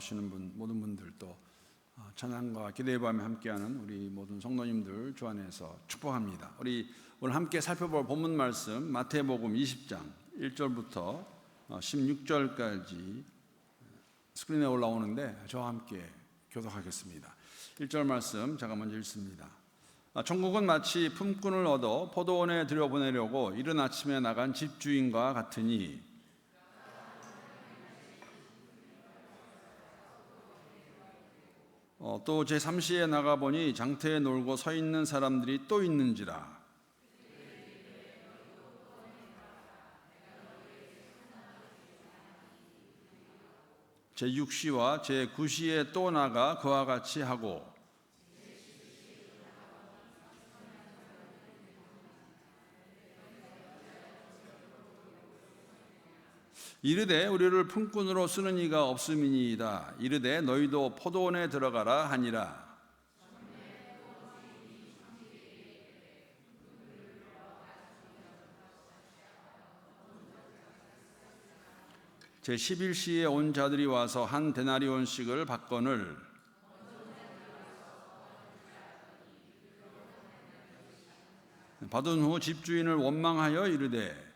나오시는 모든 분들 또 찬양과 기도의 밤에 함께하는 우리 모든 성도님들 주 안에서 축복합니다. 우리 오늘 함께 살펴볼 본문 말씀 마태복음 20장 1절부터 16절까지 스크린에 올라오는데 저와 함께 교독하겠습니다. 1절 말씀 제가 먼저 읽습니다. 천국은 마치 품꾼을 얻어 포도원에 들여보내려고 이른 아침에 나간 집주인과 같으니 또 제3시에 나가보니 장터에 놀고 서 있는 사람들이 또 있는지라. 제6시와 제9시에 또 나가 그와 같이 하고 이르되 우리를 품꾼으로 쓰는 이가 없음이니이다. 이르되 너희도 포도원에 들어가라 하니라. 제11시에 온 자들이 와서 한 데나리온씩을 받거늘 받은 후 집주인을 원망하여 이르되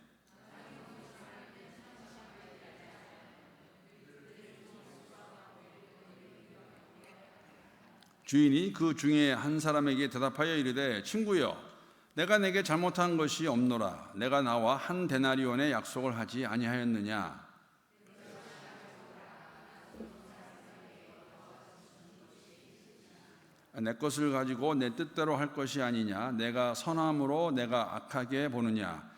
주인이 그 중에 한 사람에게 대답하여 이르되 친구여 내가 내게 잘못한 것이 없노라. 내가 나와 한 데나리온의 약속을 하지 아니하였느냐. 내 것을 가지고 내 뜻대로 할 것이 아니냐. 내가 선함으로 내가 악하게 보느냐.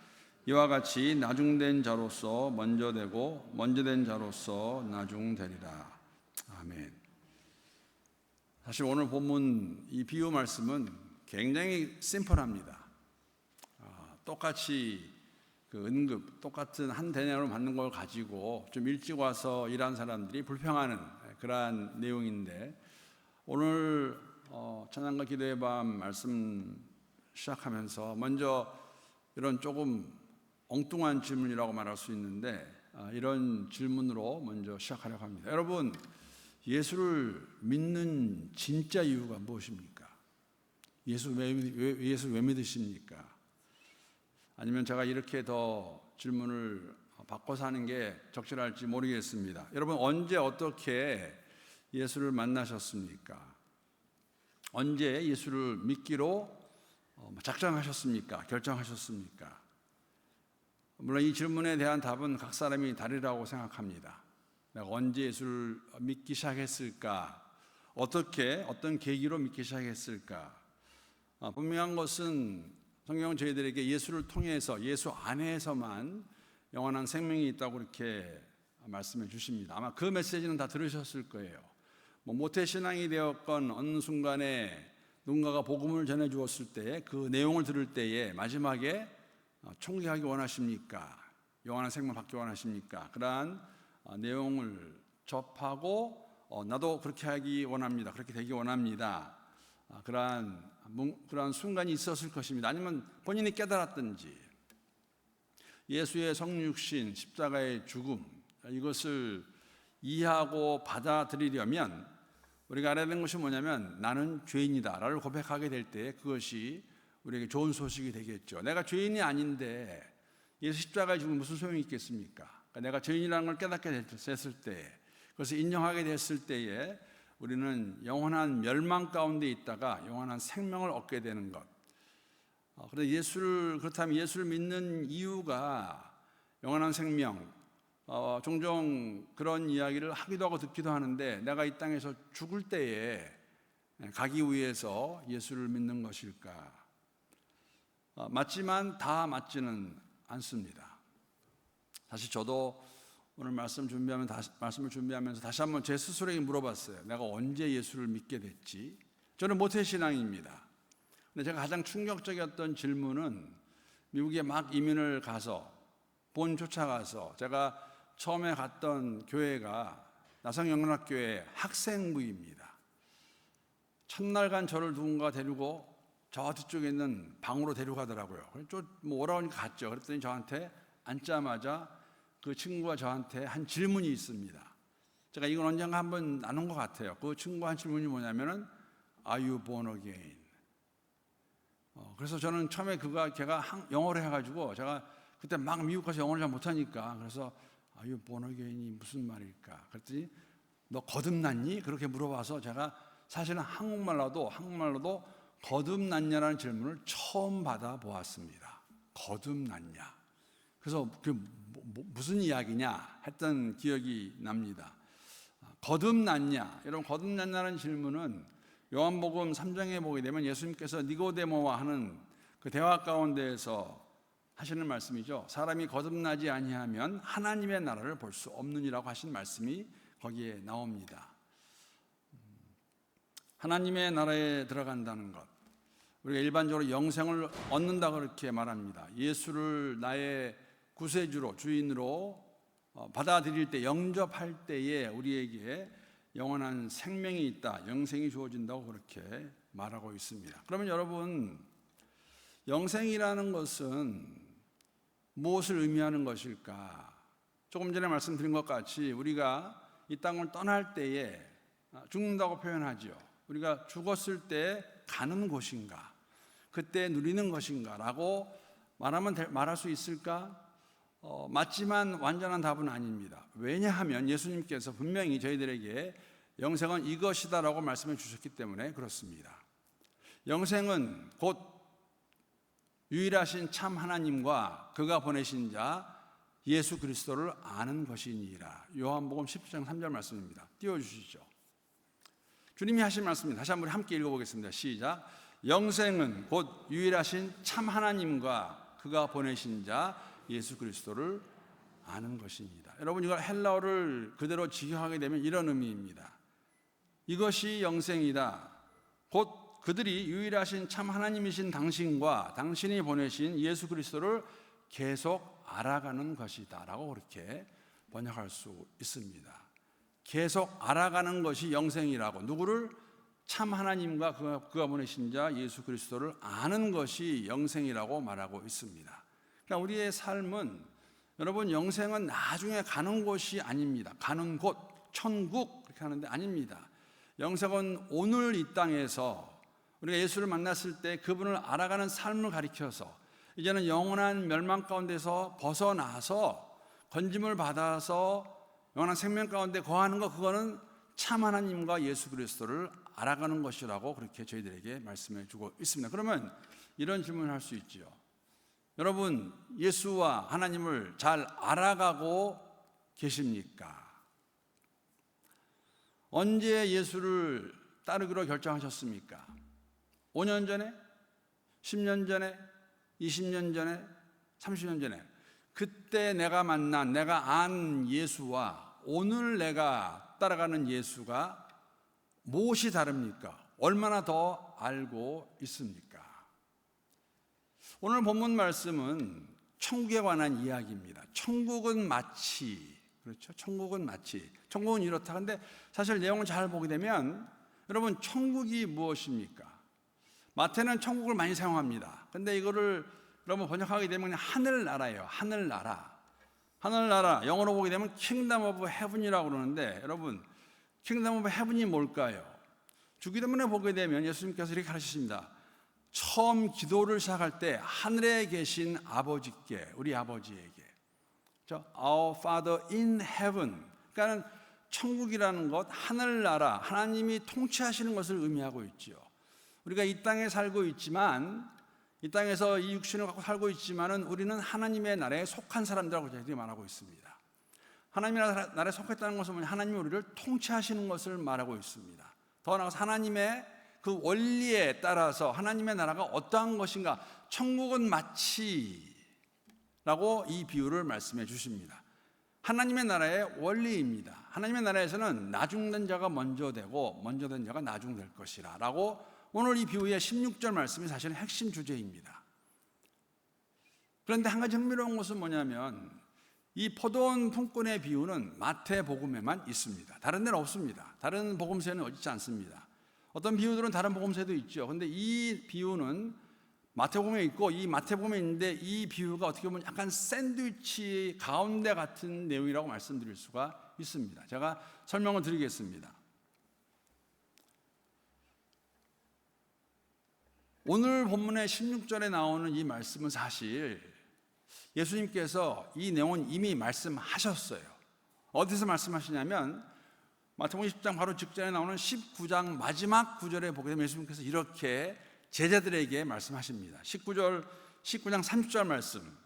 이와 같이 나중된 자로서 먼저 되고 먼저 된 자로서 나중되리라. 아멘. 사실 오늘 본문 이 비유 말씀은 굉장히 심플합니다. 똑같이 똑같은 한 데나리온을 받는 걸 가지고 좀 일찍 와서 일한 사람들이 불평하는 그러한 내용인데 오늘 찬양과 기도의 밤 말씀 시작하면서 먼저 이런 조금 엉뚱한 질문이라고 말할 수 있는데 이런 질문으로 먼저 시작하려고 합니다. 여러분, 예수를 믿는 진짜 이유가 무엇입니까? 예수 왜 믿으십니까? 아니면 제가 이렇게 더 질문을 바꿔서 하는 게 적절할지 모르겠습니다. 여러분, 언제 어떻게 예수를 만나셨습니까? 언제 예수를 믿기로 작정하셨습니까? 결정하셨습니까? 물론 이 질문에 대한 답은 각 사람이 다르다고 생각합니다. 내가 언제 예수를 믿기 시작했을까? 어떤 계기로 믿기 시작했을까? 분명한 것은 성경은 저희들에게 예수를 통해서 예수 안에서만 영원한 생명이 있다고 이렇게 말씀해 주십니다. 아마 그 메시지는 다 들으셨을 거예요. 모태신앙이 되었건 어느 순간에 누군가가 복음을 전해 주었을 때 그 내용을 들을 때에 마지막에 총리하기 원하십니까? 영원한 생명 받기 원하십니까? 그러한 내용을 접하고 나도 그렇게 하기 원합니다. 그렇게 되기 원합니다. 그러한 순간이 있었을 것입니다. 아니면 본인이 깨달았든지 예수의 성육신, 십자가의 죽음 이것을 이해하고 받아들이려면 우리가 알아야 되는 것이 뭐냐면 나는 죄인이다 라를 고백하게 될 때 그것이 우리에게 좋은 소식이 되겠죠. 내가 죄인이 아닌데 예수 십자가의 죽음이 무슨 소용이 있겠습니까? 내가 죄인이라는 걸 깨닫게 됐을 때, 그것을 인정하게 됐을 때에 우리는 영원한 멸망 가운데 있다가 영원한 생명을 얻게 되는 것. 그렇다면 예수를 믿는 이유가 영원한 생명, 종종 그런 이야기를 하기도 하고 듣기도 하는데 내가 이 땅에서 죽을 때에 가기 위해서 예수를 믿는 것일까? 맞지만 다 맞지는 않습니다. 사실 저도 오늘 말씀을 준비하면서 다시 한번 제 스스로에게 물어봤어요. 내가 언제 예수를 믿게 됐지? 저는 모태신앙입니다. 근데 제가 가장 충격적이었던 질문은 미국에 막 이민을 가서 쫓아가서 제가 처음에 갔던 교회가 나성영락교회 학생부입니다. 첫날간 저를 누군가 데리고 저 뒤쪽에 있는 방으로 데려가더라고요. 오라고 하니까 갔죠. 그랬더니 저한테 앉자마자 그 친구가 저한테 한 질문이 있습니다. 제가 이건 언젠가 한번 나눈 것 같아요. 그 친구가 한 질문이 뭐냐면은 Are you born again? 그래서 저는 처음에 걔가 영어를 해가지고 제가 그때 막 미국 가서 영어를 잘 못하니까 그래서 Are you born again이 무슨 말일까? 그랬더니 너 거듭났니? 그렇게 물어봐서 제가 사실은 한국말로도 거듭났냐라는 질문을 처음 받아보았습니다. 거듭났냐? 그래서 그게 무슨 이야기냐 했던 기억이 납니다. 거듭났냐? 여러분, 거듭났냐는 질문은 요한복음 3장에 보게 되면 예수님께서 니고데모와 하는 그 대화 가운데에서 하시는 말씀이죠. 사람이 거듭나지 아니하면 하나님의 나라를 볼 수 없느니라고 하신 말씀이 거기에 나옵니다. 하나님의 나라에 들어간다는 것, 우리가 일반적으로 영생을 얻는다 그렇게 말합니다. 예수를 나의 구세주로, 주인으로 받아들일 때, 영접할 때에 우리에게 영원한 생명이 있다, 영생이 주어진다고 그렇게 말하고 있습니다. 그러면 여러분, 영생이라는 것은 무엇을 의미하는 것일까? 조금 전에 말씀드린 것 같이 우리가 이 땅을 떠날 때에 죽는다고 표현하죠. 우리가 죽었을 때 가는 곳인가? 그때 누리는 것인가? 라고 말할 수 있을까? 맞지만 완전한 답은 아닙니다. 왜냐하면 예수님께서 분명히 저희들에게 영생은 이것이다 라고 말씀해 주셨기 때문에 그렇습니다. 영생은 곧 유일하신 참 하나님과 그가 보내신 자 예수 그리스도를 아는 것이니라. 요한복음 10장 3절 말씀입니다. 띄워주시죠. 주님이 하신 말씀입니다. 다시 한번 함께 읽어보겠습니다. 시작. 영생은 곧 유일하신 참 하나님과 그가 보내신 자 예수 그리스도를 아는 것입니다. 여러분, 이걸 헬라어를 그대로 직역하게 되면 이런 의미입니다. 이것이 영생이다. 곧 그들이 유일하신 참 하나님이신 당신과 당신이 보내신 예수 그리스도를 계속 알아가는 것이다 라고 그렇게 번역할 수 있습니다. 계속 알아가는 것이 영생이라고, 누구를? 참 하나님과 그가 보내신 자 예수 그리스도를 아는 것이 영생이라고 말하고 있습니다. 그러니까 우리의 삶은, 여러분, 영생은 나중에 가는 곳이 아닙니다. 가는 곳, 천국 그렇게 하는데 아닙니다. 영생은 오늘 이 땅에서 우리가 예수를 만났을 때 그분을 알아가는 삶을 가리켜서 이제는 영원한 멸망 가운데서 벗어나서 건짐을 받아서 영원한 생명 가운데 거하는 것, 그거는 참 하나님과 예수 그리스도를 알아가는 것이라고 그렇게 저희들에게 말씀해 주고 있습니다. 그러면 이런 질문을 할 수 있죠. 여러분, 예수와 하나님을 잘 알아가고 계십니까? 언제 예수를 따르기로 결정하셨습니까? 5년 전에? 10년 전에? 20년 전에? 30년 전에? 그때 내가 만난, 내가 안 예수와 오늘 내가 따라가는 예수가 무엇이 다릅니까? 얼마나 더 알고 있습니까? 오늘 본문 말씀은 천국에 관한 이야기입니다. 천국은 마치, 그렇죠? 천국은 마치, 천국은 이렇다. 근데 사실 내용을 잘 보게 되면, 여러분, 천국이 무엇입니까? 마태는 천국을 많이 사용합니다. 근데 이거를 여러분 번역하게 되면 하늘나라예요. 하늘나라. 하늘나라, 영어로 보게 되면 Kingdom of Heaven이라고 그러는데, 여러분, Kingdom of Heaven이 뭘까요? 주기도문에 보게 되면 예수님께서 이렇게 가르치십니다. 처음 기도를 시작할 때 하늘에 계신 아버지께, 우리 아버지에게, Our Father in Heaven, 그러니까 천국이라는 것, 하늘나라, 하나님이 통치하시는 것을 의미하고 있죠. 우리가 이 땅에 살고 있지만, 이 땅에서 이 육신을 갖고 살고 있지만은 우리는 하나님의 나라에 속한 사람들이라고 저희들이 말하고 있습니다. 하나님의 나라에 속했다는 것은 뭐냐? 하나님이 우리를 통치하시는 것을 말하고 있습니다. 더 나아가서 하나님의 그 원리에 따라서 하나님의 나라가 어떠한 것인가, 천국은 마치 라고 이 비유를 말씀해 주십니다. 하나님의 나라의 원리입니다. 하나님의 나라에서는 나중된 자가 먼저 되고 먼저 된 자가 나중 될 것이라 라고, 오늘 이 비유의 16절 말씀이 사실은 핵심 주제입니다. 그런데 한 가지 흥미로운 것은 뭐냐면, 이 포도원 품꾼의 비유는 마태복음에만 있습니다. 다른 데는 없습니다. 다른 복음서에는 있지 않습니다. 어떤 비유들은 다른 복음서에도 있죠. 그런데 이 비유는 마태복음에 있고, 이 마태복음에 있는데 이 비유가 어떻게 보면 약간 샌드위치 가운데 같은 내용이라고 말씀드릴 수가 있습니다. 제가 설명을 드리겠습니다. 오늘 본문의 16절에 나오는 이 말씀은 사실 예수님께서 이 내용은 이미 말씀하셨어요. 어디서 말씀하시냐면 마태복음 10장 바로 직전에 나오는 19장 마지막 구절에 보게 되면 예수님께서 이렇게 제자들에게 말씀하십니다. 19장 30절 말씀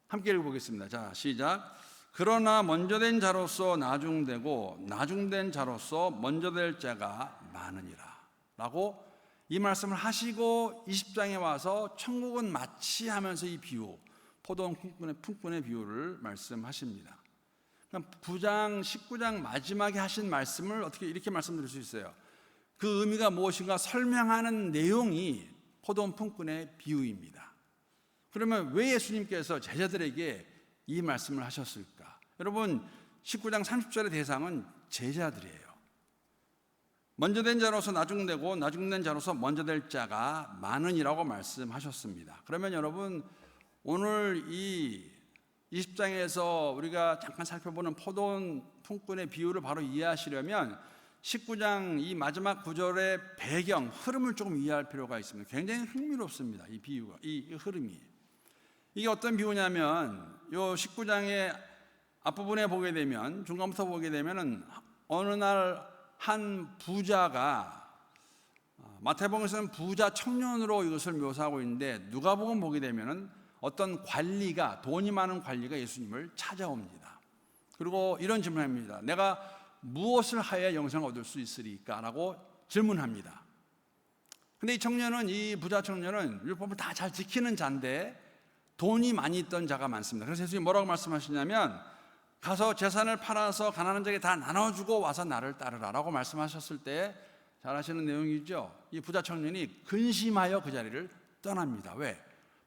함께 읽어보겠습니다. 자, 시작. 그러나 먼저 된 자로서 나중되고 나중된 자로서 먼저 될 자가 많으니라 라고 이 말씀을 하시고 20장에 와서 천국은 마치 하면서 이 비유, 포도원 품꾼의 비유를 말씀하십니다. 9장, 19장 마지막에 하신 말씀을 어떻게 이렇게 말씀드릴 수 있어요. 그 의미가 무엇인가 설명하는 내용이 포도원 품꾼의 비유입니다. 그러면 왜 예수님께서 제자들에게 이 말씀을 하셨을까? 여러분 19장 30절의 대상은 제자들이에요. 먼저 된 자로서 나중되고 나중된 자로서 먼저 될 자가 많으니라고 말씀하셨습니다. 그러면 여러분 오늘 이 20장에서 우리가 잠깐 살펴보는 포도원 품꾼의 비유를 바로 이해하시려면 19장 이 마지막 구절의 배경, 흐름을 조금 이해할 필요가 있습니다. 굉장히 흥미롭습니다. 이 비유가, 이 흐름이. 이게 어떤 비유냐면 요 19장의 앞부분에 보게 되면 중간부터 보게 되면은 어느 날 한 부자가 마태복음에서는 부자 청년으로 이것을 묘사하고 있는데 누가복음 보게 되면은 어떤 관리가 돈이 많은 관리가 예수님을 찾아옵니다. 그리고 이런 질문을 합니다. 내가 무엇을 하여야 영생을 얻을 수 있으리까? 라고 질문합니다. 근데 이 부자 청년은 율법을 다 잘 지키는 자인데 돈이 많이 있던 자가 많습니다. 그래서 예수님이 뭐라고 말씀하시냐면 가서 재산을 팔아서 가난한 자에게 다 나눠주고 와서 나를 따르라 라고 말씀하셨을 때 잘 아시는 내용이죠. 이 부자 청년이 근심하여 그 자리를 떠납니다. 왜?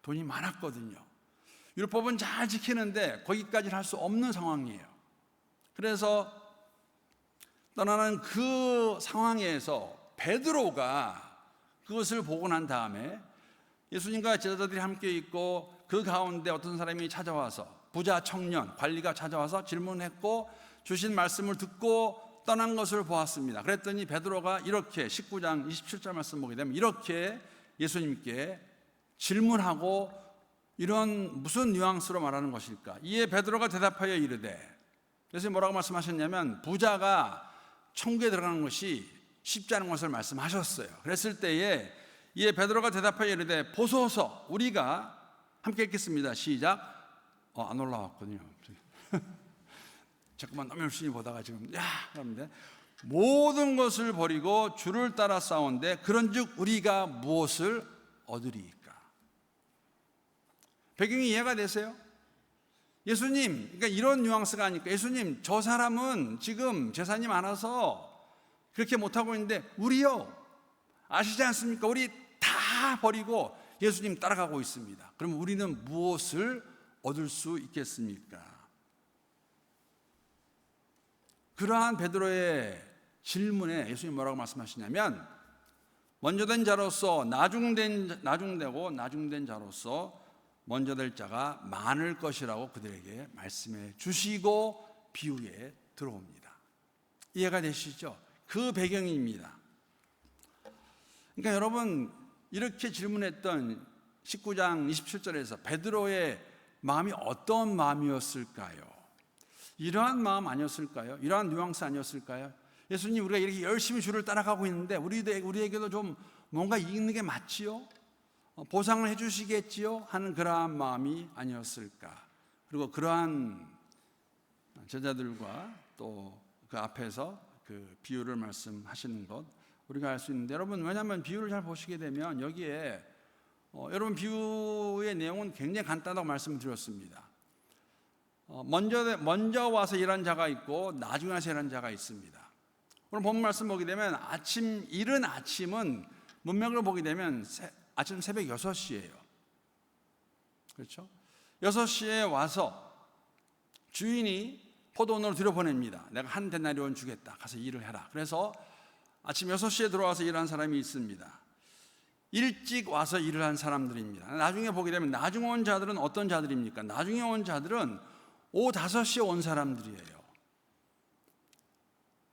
돈이 많았거든요. 율법은 잘 지키는데 거기까지는 할 수 없는 상황이에요. 그래서 떠나는 그 상황에서 베드로가 그것을 보고 난 다음에 예수님과 제자들이 함께 있고 그 가운데 어떤 사람이 찾아와서 부자 청년, 관리가 찾아와서 질문했고 주신 말씀을 듣고 떠난 것을 보았습니다. 그랬더니 베드로가 이렇게 19장 27절 말씀 보게 되면 이렇게 예수님께 질문하고 이런 무슨 뉘앙스로 말하는 것일까? 이에 베드로가 대답하여 이르되 예수님이 뭐라고 말씀하셨냐면 부자가 천국에 들어가는 것이 쉽지 않은 것을 말씀하셨어요. 그랬을 때에 이에 베드로가 대답하여 이르되 보소서 우리가 함께 읽겠습니다. 시작. 안 올라왔군요. 잠깐만 너무 열심히 보다가 지금 그런데 모든 것을 버리고 주를 따라 싸운데 그런즉 우리가 무엇을 얻으리이까? 배경이 이해가 되세요? 예수님, 그러니까 이런 뉘앙스가 아니까 예수님 저 사람은 지금 재산이 많아서 그렇게 못하고 있는데 우리요 아시지 않습니까? 우리 다 버리고 예수님 따라가고 있습니다. 그럼 우리는 무엇을 얻을 수 있겠습니까? 그러한 베드로의 질문에 예수님이 뭐라고 말씀하시냐면 먼저 된 자로서 나중되고 나중된 자로서 먼저 될 자가 많을 것이라고 그들에게 말씀해 주시고 비유에 들어옵니다. 이해가 되시죠? 그 배경입니다. 그러니까 여러분 이렇게 질문했던 19장 27절에서 베드로의 마음이 어떤 마음이었을까요? 이러한 마음 아니었을까요? 이러한 뉘앙스 아니었을까요? 예수님 우리가 이렇게 열심히 주를 따라가고 있는데 우리에게도 좀 뭔가 있는 게 맞지요? 보상을 해 주시겠지요? 하는 그러한 마음이 아니었을까? 그리고 그러한 제자들과 또 그 앞에서 그 비유를 말씀하시는 것 우리가 알 수 있는데 여러분 왜냐하면 비유를 잘 보시게 되면 여기에 여러분 비유의 내용은 굉장히 간단하다고 말씀드렸습니다. 먼저 와서 일한 자가 있고 나중에 와서 일한 자가 있습니다. 오늘 본 말씀 보게 되면 이른 아침은 문맥을 보게 되면 아침 새벽 6시예요. 그렇죠? 6시에 와서 주인이 포도원으로 들여보냅니다. 내가 한 데나리온 주겠다. 가서 일을 해라. 그래서 아침 6시에 들어와서 일한 사람이 있습니다. 일찍 와서 일을 한 사람들입니다. 나중에 보게 되면 나중에 온 자들은 어떤 자들입니까? 나중에 온 자들은 오후 5시에 온 사람들이에요.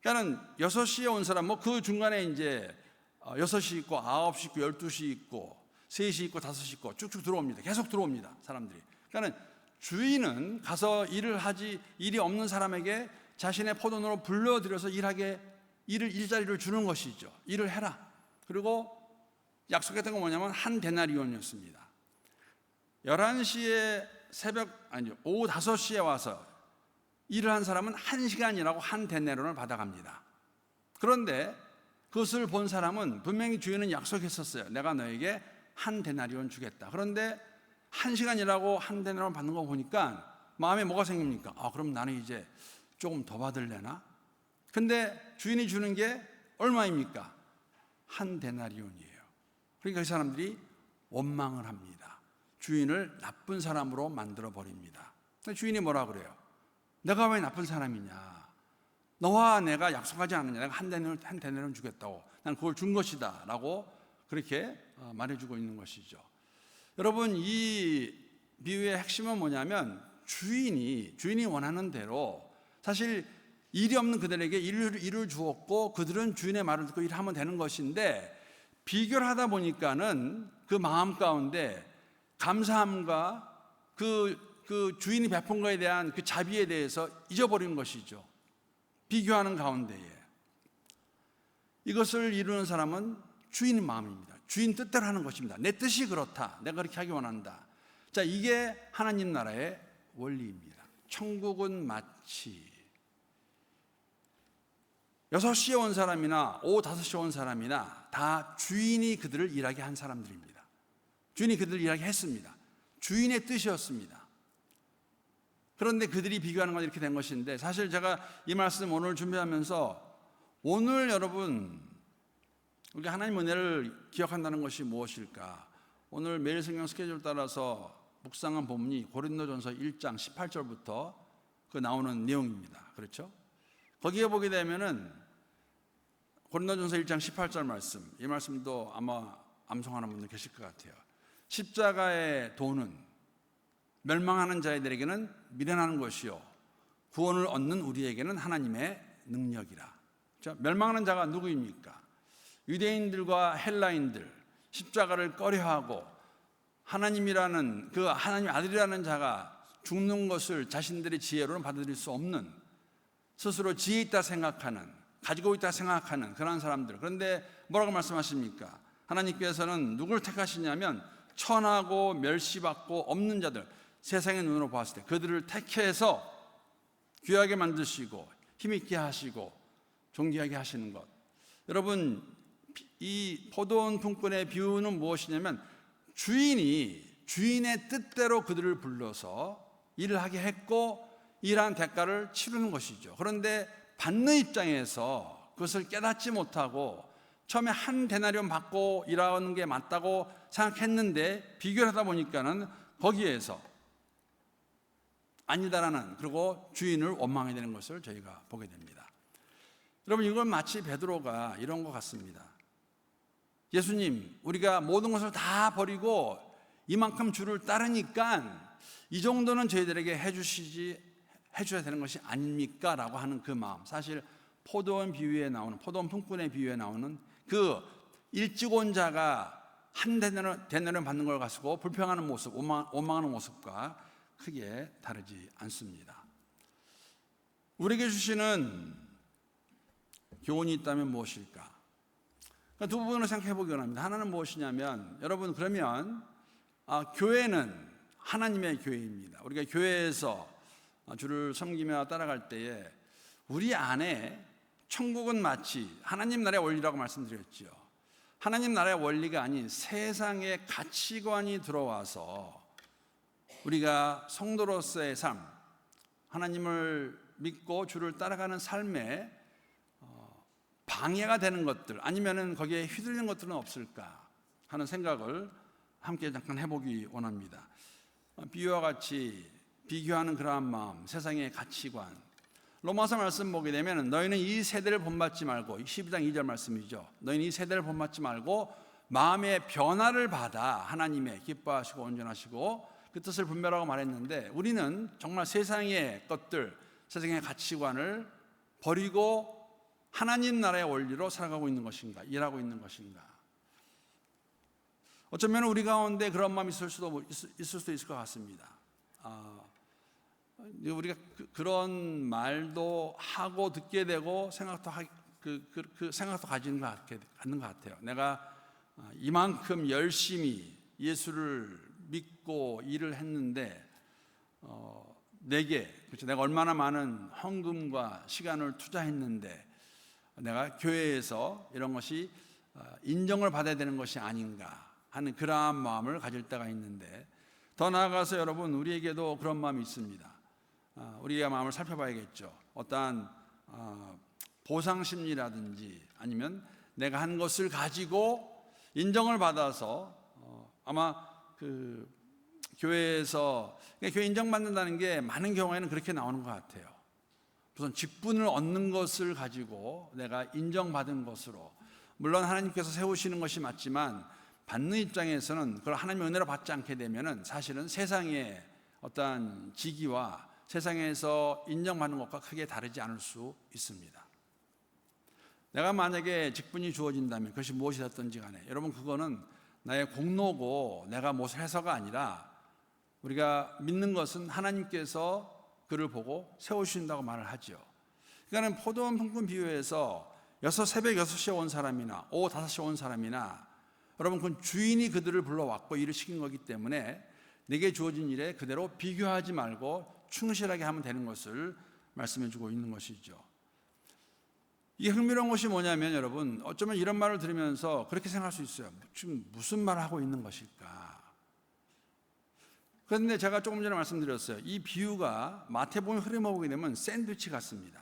그러니까는 6시에 온 사람, 뭐 그 중간에 이제 6시 있고 9시 있고 12시 있고 3시 있고 5시 있고 쭉쭉 들어옵니다. 계속 들어옵니다, 사람들이. 그러니까는 주인은 가서 일을 하지, 일이 없는 사람에게 자신의 포도원으로 불러들여서 일자리를 주는 것이죠. 일을 해라. 그리고 약속했던 건 뭐냐면 한 데나리온이었습니다. 11시에 오후 5시에 와서 일을 한 사람은 1시간이라고 한 데나리온을 받아갑니다. 그런데 그것을 본 사람은 분명히 주인은 약속했었어요. 내가 너에게 한 데나리온 주겠다. 그런데 1시간이라고 한 데나리온 받는 거 보니까 마음에 뭐가 생깁니까? 그럼 나는 이제 조금 더 받을래나? 근데 주인이 주는 게 얼마입니까? 한 데나리온이에요. 그러니까 그 사람들이 원망을 합니다. 주인을 나쁜 사람으로 만들어 버립니다. 주인이 뭐라 그래요? 내가 왜 나쁜 사람이냐? 너와 내가 약속하지 않느냐? 내가 한 데나리온 주겠다고. 난 그걸 준 것이다 라고 그렇게 말해주고 있는 것이죠. 여러분, 이 비유의 핵심은 뭐냐면 주인이 원하는 대로 사실 일이 없는 그들에게 일을 주었고 그들은 주인의 말을 듣고 일하면 되는 것인데, 비교를 하다 보니까는 그 마음 가운데 감사함과 그 주인이 베푼 것에 대한 그 자비에 대해서 잊어버리는 것이죠. 비교하는 가운데에 이것을 이루는 사람은 주인의 마음입니다. 주인 뜻대로 하는 것입니다. 내 뜻이 그렇다. 내가 그렇게 하기 원한다. 자, 이게 하나님 나라의 원리입니다. 천국은 마치 6시에 온 사람이나 오후 5시에 온 사람이나 다 주인이 그들을 일하게 한 사람들입니다. 주인이 그들을 일하게 했습니다. 주인의 뜻이었습니다. 그런데 그들이 비교하는 건 이렇게 된 것인데, 사실 제가 이 말씀 오늘 준비하면서 오늘 여러분 우리가 하나님 은혜를 기억한다는 것이 무엇일까? 오늘 매일 성경 스케줄 따라서 묵상한 본문이 고린도전서 1장 18절부터 그 나오는 내용입니다. 그렇죠? 거기에 보게 되면은 고린도전서 1장 18절 말씀, 이 말씀도 아마 암송하는 분들 계실 것 같아요. 십자가의 도는 멸망하는 자들에게는 미련한 것이요 구원을 얻는 우리에게는 하나님의 능력이라. 자, 멸망하는 자가 누구입니까? 유대인들과 헬라인들, 십자가를 꺼려하고 하나님이라는 그 하나님 아들이라는 자가 죽는 것을 자신들의 지혜로는 받아들일 수 없는, 스스로 지혜 있다 생각하는, 가지고 있다 생각하는 그런 사람들. 그런데 뭐라고 말씀하십니까? 하나님께서는 누구를 택하시냐면 천하고 멸시받고 없는 자들, 세상의 눈으로 봤을 때 그들을 택해서 귀하게 만드시고 힘있게 하시고 존귀하게 하시는 것. 여러분, 이 포도원 품꾼의 비유는 무엇이냐면 주인의 뜻대로 그들을 불러서 일을 하게 했고 일한 대가를 치르는 것이죠. 그런데 받는 입장에서 그것을 깨닫지 못하고 처음에 한 데나리온 받고 일하는 게 맞다고 생각했는데 비교를 하다 보니까는 거기에서 아니다라는, 그리고 주인을 원망하게 되는 것을 저희가 보게 됩니다. 여러분, 이건 마치 베드로가 이런 것 같습니다. 예수님, 우리가 모든 것을 다 버리고 이만큼 주를 따르니까 이 정도는 저희들에게 해주셔야 되는 것이 아닙니까? 라고 하는 그 마음. 사실 포도원 품꾼의 비유에 나오는 그 일찍 온 자가 한 데나리온 받는 걸 가지고 불평하는 모습, 원망하는 모습과 크게 다르지 않습니다. 우리에게 주시는 교훈이 있다면 무엇일까? 두 부분을 생각해 보기 원합니다. 하나는 무엇이냐면, 여러분, 그러면 교회는 하나님의 교회입니다. 우리가 교회에서 주를 섬기며 따라갈 때에 우리 안에 천국은 마치 하나님 나라의 원리라고 말씀드렸죠. 하나님 나라의 원리가 아닌 세상의 가치관이 들어와서 우리가 성도로서의 삶, 하나님을 믿고 주를 따라가는 삶에 방해가 되는 것들, 아니면은 거기에 휘둘리는 것들은 없을까 하는 생각을 함께 잠깐 해보기 원합니다. 비유와 같이 비교하는 그러한 마음, 세상의 가치관. 로마서 말씀 보게 되면 너희는 이 세대를 본받지 말고, 12장 2절 말씀이죠. 너희는 이 세대를 본받지 말고 마음의 변화를 받아 하나님의 기뻐하시고 온전하시고 그 뜻을 분별하고 말했는데, 우리는 정말 세상의 것들, 세상의 가치관을 버리고 하나님 나라의 원리로 살아가고 있는 것인가, 일하고 있는 것인가. 어쩌면 우리 가운데 그런 마음이 있을 수도 있을 것 같습니다. 우리가 그런 말도 하고 듣게 되고 생각도 생각도 가지는 것 같아요. 내가 이만큼 열심히 예수를 믿고 일을 했는데 그렇죠. 내가 얼마나 많은 헌금과 시간을 투자했는데 내가 교회에서 이런 것이 인정을 받아야 되는 것이 아닌가 하는 그러한 마음을 가질 때가 있는데, 더 나아가서 여러분, 우리에게도 그런 마음이 있습니다. 우리의 마음을 살펴봐야겠죠. 어떠한 보상심리라든지 아니면 내가 한 것을 가지고 인정을 받아서 아마 교회에서 교회 인정받는다는 게 많은 경우에는 그렇게 나오는 것 같아요. 우선 직분을 얻는 것을 가지고 내가 인정받은 것으로, 물론 하나님께서 세우시는 것이 맞지만 받는 입장에서는 그걸 하나님의 은혜로 받지 않게 되면은 사실은 세상의 어떠한 직위와 세상에서 인정받는 것과 크게 다르지 않을 수 있습니다. 내가 만약에 직분이 주어진다면 그것이 무엇이 됐든지 간에 여러분, 그거는 나의 공로고 내가 무엇을 해서가 아니라 우리가 믿는 것은 하나님께서 그를 보고 세우신다고 말을 하죠. 그러니까 포도원 품꾼 비유에서 새벽 6시에 온 사람이나 오후 5시에 온 사람이나 여러분, 그건 주인이 그들을 불러왔고 일을 시킨 거기 때문에 내게 주어진 일에 그대로 비교하지 말고 충실하게 하면 되는 것을 말씀해 주고 있는 것이죠. 이게 흥미로운 것이 뭐냐면 여러분, 어쩌면 이런 말을 들으면서 그렇게 생각할 수 있어요. 지금 무슨 말을 하고 있는 것일까? 그런데 제가 조금 전에 말씀드렸어요. 이 비유가 마태복음 흐름을 보게 되면 샌드위치 같습니다.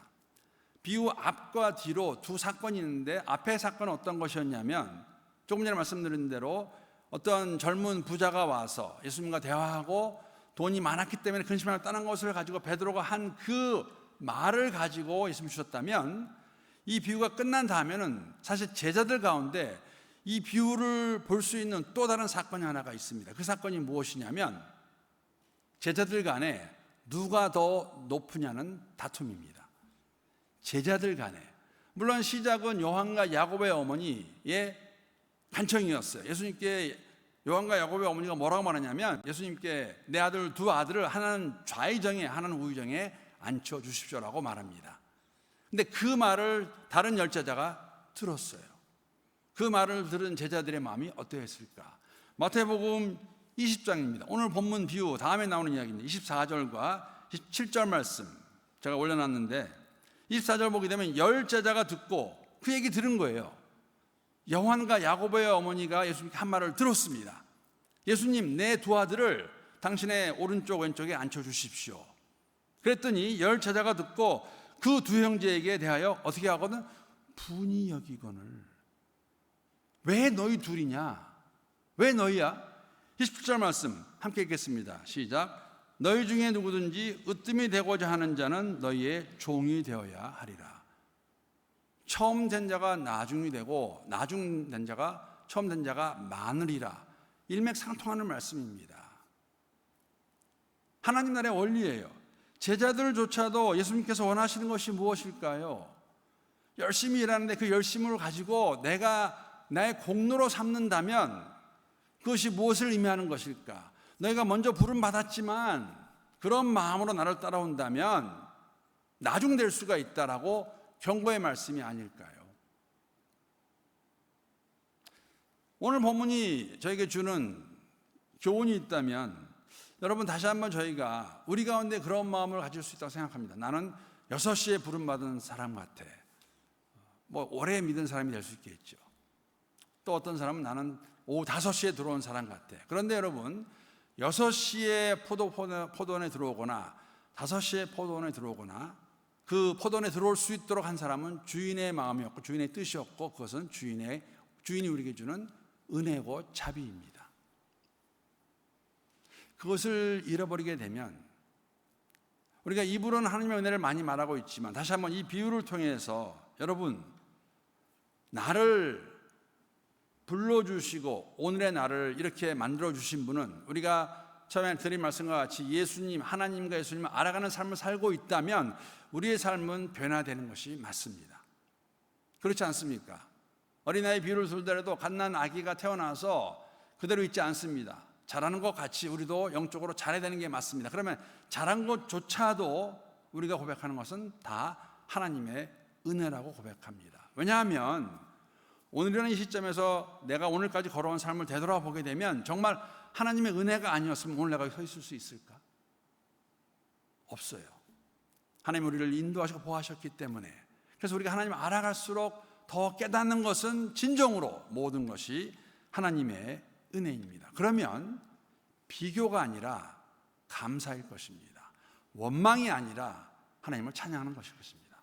비유 앞과 뒤로 두 사건이 있는데, 앞의 사건은 어떤 것이었냐면 조금 전에 말씀드린 대로 어떤 젊은 부자가 와서 예수님과 대화하고 돈이 많았기 때문에 근심하며 떠난 것을 가지고 베드로가 한 그 말을 가지고 예수님 주셨다면, 이 비유가 끝난 다음에는 사실 제자들 가운데 이 비유를 볼 수 있는 또 다른 사건이 하나가 있습니다. 그 사건이 무엇이냐면 제자들 간에 누가 더 높으냐는 다툼입니다. 제자들 간에. 물론 시작은 요한과 야곱의 어머니의 간청이었어요. 예수님께 요한과 야곱의 어머니가 뭐라고 말하냐면 예수님께 내 아들 두 아들을 하나는 좌의정에 하나는 우의정에 앉혀 주십시오라고 말합니다. 근데 그 말을 다른 열제자가 들었어요. 그 말을 들은 제자들의 마음이 어떠했을까? 마태복음 20장입니다. 오늘 본문 비유 다음에 나오는 이야기입니다. 24절과 17절 말씀 제가 올려놨는데, 24절 보게 되면 10제자가 듣고 그 얘기 들은 거예요. 요한과 야곱의 어머니가 예수님께 한 말을 들었습니다. 예수님, 내 두 아들을 당신의 오른쪽 왼쪽에 앉혀주십시오. 그랬더니 10제자가 듣고 그 두 형제에게 대하여 어떻게 하거든? 분이 여기거늘. 왜 너희 둘이냐? 왜 너희야? 27절 말씀 함께 읽겠습니다. 시작. 너희 중에 누구든지 으뜸이 되고자 하는 자는 너희의 종이 되어야 하리라. 처음 된 자가 나중이 되고 나중 된 자가 처음 된 자가 많으리라. 일맥상통하는 말씀입니다. 하나님 나라의 원리예요. 제자들조차도 예수님께서 원하시는 것이 무엇일까요? 열심히 일하는데 그 열심을 가지고 내가 나의 공로로 삼는다면 그것이 무엇을 의미하는 것일까? 너희가 먼저 부름 받았지만 그런 마음으로 나를 따라온다면 나중될 수가 있다라고 경고의 말씀이 아닐까요? 오늘 본문이 저에게 주는 교훈이 있다면 여러분, 다시 한번 저희가 우리 가운데 그런 마음을 가질 수 있다고 생각합니다. 나는 6시에 부름받은 사람 같아. 오래 믿은 사람이 될 수 있겠죠. 또 어떤 사람은 나는 오후 5시에 들어온 사람 같아. 그런데 여러분, 6시에 포도원에 들어오거나 5시에 포도원에 들어오거나 그 포도원에 들어올 수 있도록 한 사람은 주인의 마음이었고 주인의 뜻이었고, 그것은 주인이 우리에게 주는 은혜고 자비입니다. 그것을 잃어버리게 되면, 우리가 입으로는 하나님의 은혜를 많이 말하고 있지만 다시 한번 이 비유를 통해서 여러분, 나를 불러주시고 오늘의 나를 이렇게 만들어주신 분은, 우리가 처음에 드린 말씀과 같이 예수님, 하나님과 예수님을 알아가는 삶을 살고 있다면 우리의 삶은 변화되는 것이 맞습니다. 그렇지 않습니까? 어린아이 비유를 들더라도 갓난 아기가 태어나서 그대로 있지 않습니다. 잘하는 것 같이 우리도 영적으로 잘해야 되는 게 맞습니다. 그러면 잘한 것조차도 우리가 고백하는 것은 다 하나님의 은혜라고 고백합니다. 왜냐하면 오늘이라는 이 시점에서 내가 오늘까지 걸어온 삶을 되돌아보게 되면 정말 하나님의 은혜가 아니었으면 오늘 내가 서 있을 수 있을까? 없어요. 하나님 우리를 인도하시고 보호하셨기 때문에. 그래서 우리가 하나님을 알아갈수록 더 깨닫는 것은 진정으로 모든 것이 하나님의 은혜입니다. 그러면 비교가 아니라 감사일 것입니다. 원망이 아니라 하나님을 찬양하는 것일 것입니다.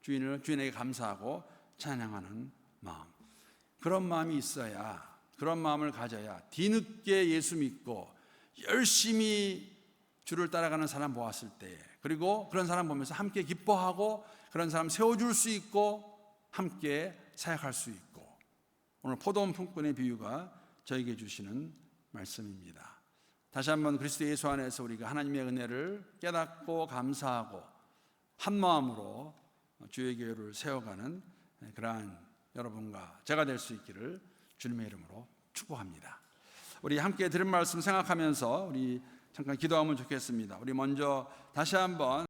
주인에게 감사하고 찬양하는 마음. 그런 마음이 있어야, 그런 마음을 가져야 뒤늦게 예수 믿고 열심히 주를 따라가는 사람 보았을 때, 그리고 그런 사람 보면서 함께 기뻐하고 그런 사람 세워줄 수 있고 함께 사역할 수 있고, 오늘 포도원 품꾼의 비유가 저에게 주시는 말씀입니다. 다시 한번 그리스도 예수 안에서 우리가 하나님의 은혜를 깨닫고 감사하고 한 마음으로 주의 교회를 세워가는 그러한 여러분과 제가 될 수 있기를 주님의 이름으로 축복합니다. 우리 함께 들은 말씀 생각하면서 우리 잠깐 기도하면 좋겠습니다. 우리 먼저 다시 한번